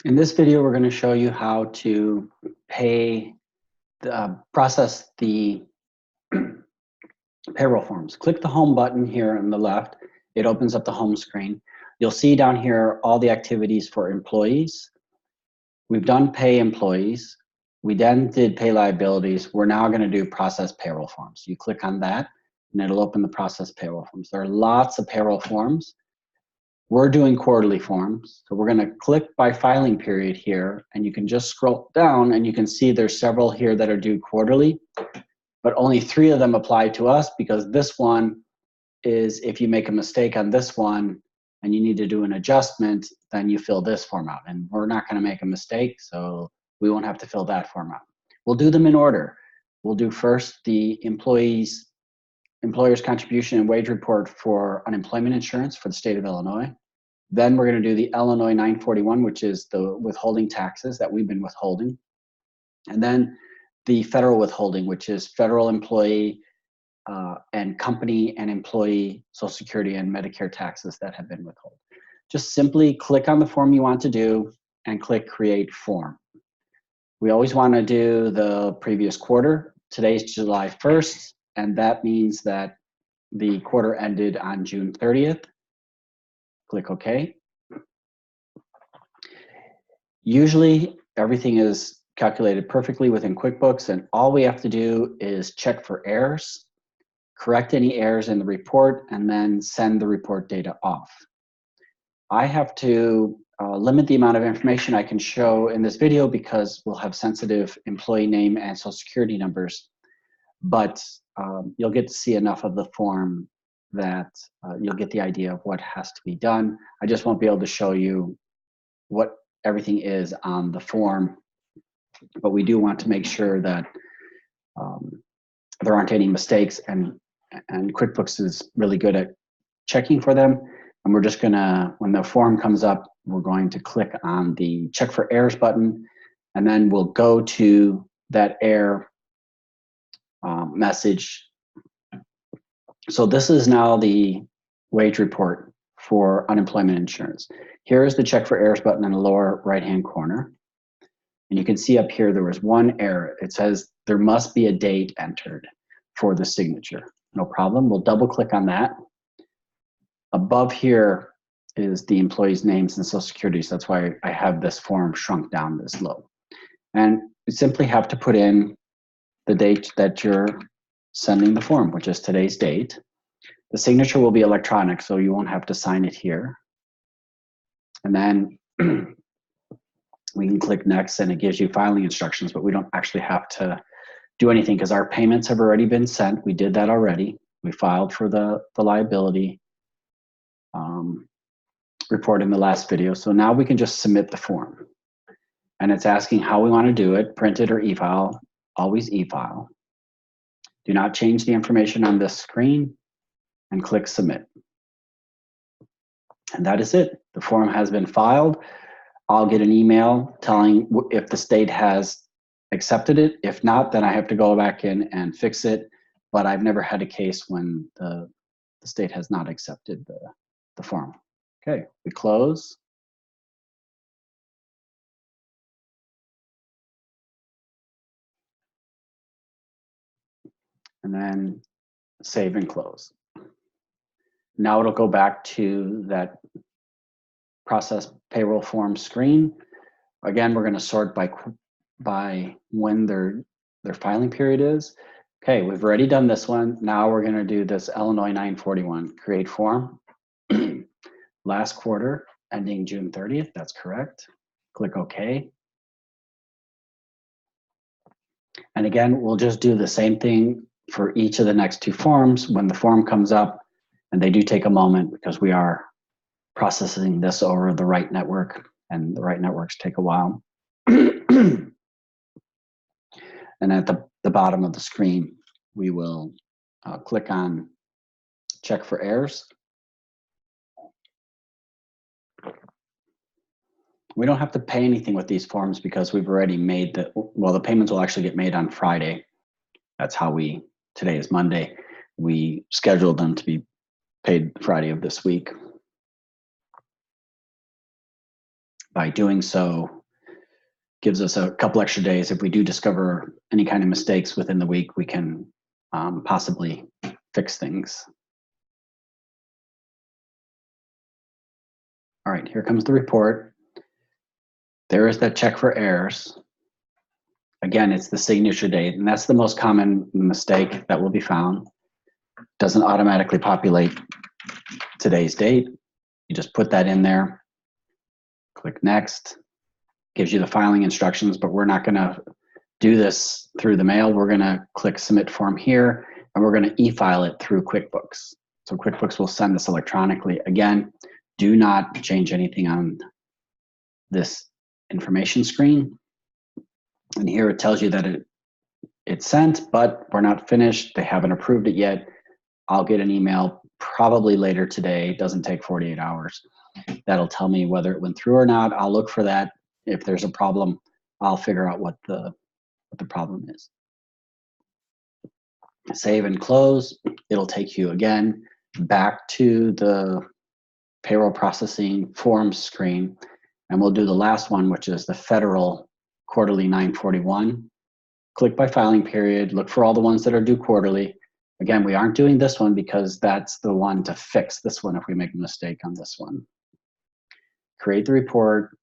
In this video, we're going to show you how to process the payroll forms. Click the home button here on the left. It opens up the home screen. You'll see down here all the activities for employees. We've done pay employees. We then did pay liabilities. We're now going to do process payroll forms. You click on that and it'll open the process payroll forms. There are lots of payroll forms. We're doing quarterly forms. So we're going to click by filing period here, and you can just scroll down and you can see there's several here that are due quarterly, but only 3 of them apply to us because this one is if you make a mistake on this one and you need to do an adjustment, then you fill this form out. And we're not going to make a mistake, so we won't have to fill that form out. We'll do them in order. We'll do first the employer's contribution and wage report for unemployment insurance for the state of Illinois. Then we're going to do the Illinois 941, which is the withholding taxes that we've been withholding. And then the federal withholding, which is federal employee and company and employee Social Security and Medicare taxes that have been withheld. Just simply click on the form you want to do and click Create Form. We always want to do the previous quarter. Today's July 1st, and that means that the quarter ended on June 30th. Click OK. Usually, everything is calculated perfectly within QuickBooks, and all we have to do is check for errors, correct any errors in the report, and then send the report data off. I have to limit the amount of information I can show in this video because we'll have sensitive employee name and Social Security numbers, but you'll get to see enough of the form that you'll get the idea of what has to be done. I just won't be able to show you what everything is on the form, but we do want to make sure that there aren't any mistakes, and QuickBooks is really good at checking for them. And we're just gonna, when the form comes up, we're going to click on the check for errors button, and then we'll go to that error message. So this is now the wage report for unemployment insurance. Here is the check for errors button in the lower right-hand corner. And you can see up here there was one error. It says there must be a date entered for the signature. No problem. We'll double click on that. Above here is the employee's names and Social Security. So that's why I have this form shrunk down this low. And you simply have to put in the date that you're sending the form, which is today's date. The signature will be electronic, so you won't have to sign it here. And then we can click next, and it gives you filing instructions, but we don't actually have to do anything because our payments have already been sent. We did that already. We filed for the liability report in the last video. So now we can just submit the form. And it's asking how we want to do it, print it or e-file, always e-file. Do not change the information on this screen and click submit. And that is it. The form has been filed. I'll get an email telling if the state has accepted it. If not, then I have to go back in and fix it. But I've never had a case when the state has not accepted the form. Okay, we close. And then save and close. Now it'll go back to that process payroll form screen. Again, we're going to sort by when their filing period is. Okay, we've already done this one. Now we're going to do this Illinois 941, create form. Last quarter, ending June 30th, that's correct. Click OK. And again, we'll just do the same thing for each of the next 2 forms. When the form comes up, and they do take a moment because we are processing this over the right network, and the right networks take a while. And at the bottom of the screen, we will click on check for errors. We don't have to pay anything with these forms because we've already made the payments will actually get made on Friday. That's how today is Monday. We scheduled them to be paid Friday of this week. By doing so, gives us a couple extra days. If we do discover any kind of mistakes within the week, we can possibly fix things. All right, here comes the report. There is that check for errors. Again, it's the signature date, and that's the most common mistake that will be found. Doesn't automatically populate today's date. You just put that in there, click next, gives you the filing instructions, but we're not gonna do this through the mail. We're gonna click submit form here, and we're gonna e-file it through QuickBooks. So QuickBooks will send this electronically. Again, do not change anything on this information screen. And here it tells you that it's sent, but we're not finished. They haven't approved it yet. I'll get an email probably later today. It doesn't take 48 hours. That'll tell me whether it went through or not. I'll look for that. If there's a problem, I'll figure out what the problem is. Save and close. It'll take you again back to the payroll processing forms screen, and we'll do the last one, which is the federal quarterly 941. Click by filing period, look for all the ones that are due quarterly. Again, we aren't doing this one because that's the one to fix this one if we make a mistake on this one. Create the report.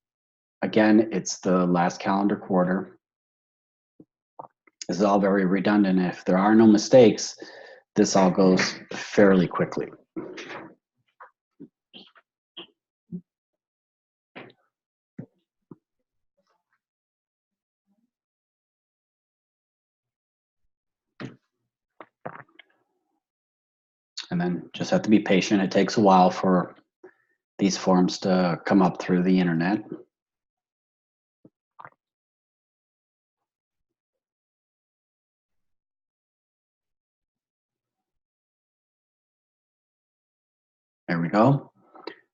Again, it's the last calendar quarter. This is all very redundant. If there are no mistakes, this all goes fairly quickly. And then just have to be patient. It takes a while for these forms to come up through the internet. There we go.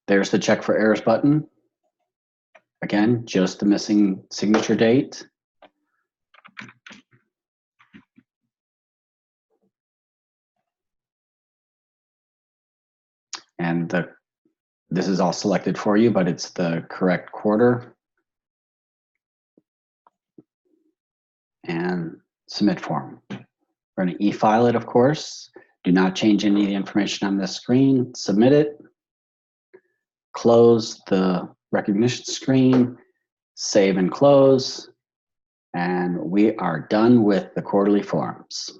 There's the check for errors button. Again, just the missing signature date. And this is all selected for you, but it's the correct quarter. And submit form. We're going to e-file it, of course. Do not change any of the information on this screen. Submit it. Close the recognition screen. Save and close. And we are done with the quarterly forms.